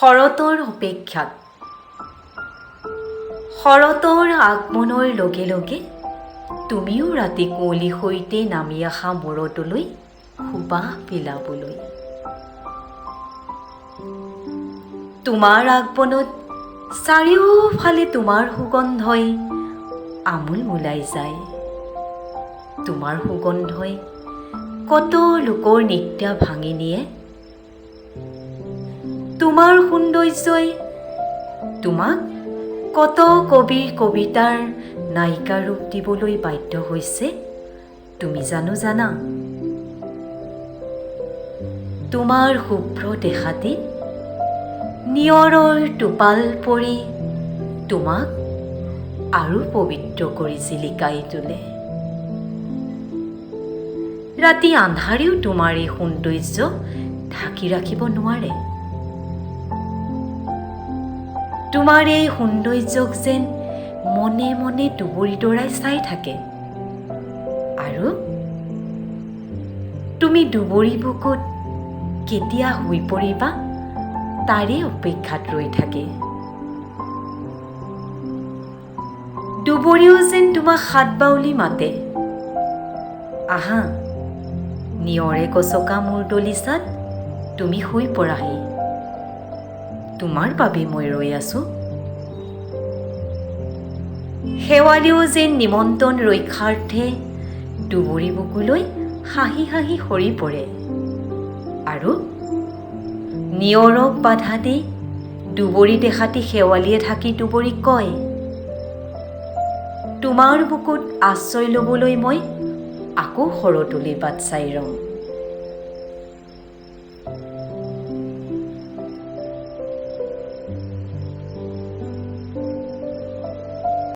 শৰতৰ অপেক্ষাত। শৰতৰ আগমনৰ লগে লগে তুমিও ৰাতি কুঁৱলীৰ সৈতে নামি আহা মূৰটোলৈ সুবাস বিলাবলৈ। তোমাৰ আগমনত চাৰিওফালে তোমাৰ সুগন্ধই আমোল মোলাই যায়। তোমাৰ সুগন্ধই কত লোকৰ নিত্যা ভাঙি নিয়ে। তোমাৰ সৌন্দৰ্যই তোমাক কত কবিৰ কবিতাৰ নায়িকা ৰূপ দিবলৈ বাধ্য হৈছে তুমি জানা? তোমাৰ শুভ্ৰ দেখাটিত নিয়ৰৰ টোপাল পৰি তোমাক আৰু পবিত্ৰ কৰি জিলিকাই তোলে। ৰাতি আন্ধাৰেও তোমাৰ এই সৌন্দৰ্য ঢাকি ৰাখিব নোৱাৰে। তোমাৰ এই সৌন্দৰ্যক যেন মনে মনে দুবৰি দৰাই চাই থাকে আৰু তুমি দুবৰি বুকুত কেতিয়া শুই পৰিবা তাৰে অপেক্ষাত ৰৈ থাকে। দুবৰিও যেন তোমাক হাত বাউলি মাতে, আহা নিয়ৰে গছকা মোৰ দলিচাত তুমি শুই পৰাহি, তোমাৰ বাবে মই ৰৈ আছো। শেৱালিও যেন নিমন্ত্ৰণ ৰক্ষাৰ্থে দুবৰি বুকুলৈ হাঁহি হাঁহি সৰি পৰে আৰু নিয়ৰক বাধা দি দুবৰি দেখাতি শেৱালিয়ে থাকি দুবৰিক কয়, তোমাৰ বুকুত আশ্ৰয় ল'বলৈ মই আকৌ শৰতলৈ বাট চাই ৰওঁ।